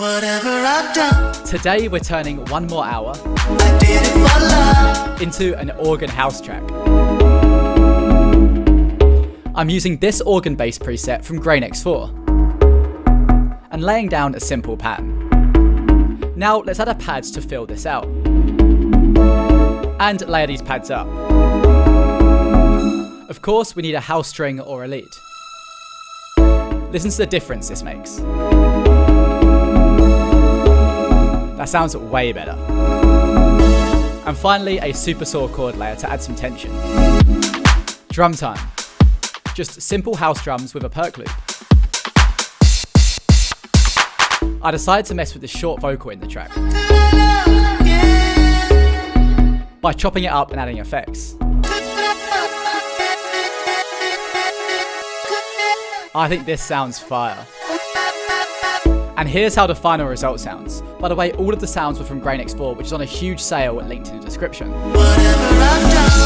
Whatever I've done, Today we're turning one more hour I did it for love. into an organ house track. I'm using this organ bass preset from Grain X4 and laying down a simple pattern. Now let's add our pads to fill this out and layer these pads up. Of course, we need a house string or a lead. Listen to the difference this makes. That sounds way better. And finally, a super saw chord layer to add some tension. Drum time. Just simple house drums with a perk loop. I decided to mess with the short vocal in the track by chopping it up and adding effects. I think this sounds fire. And here's how the final result sounds. By the way, all of the sounds were from Grain X4, which is on a huge sale linked in the description. Whatever I've done.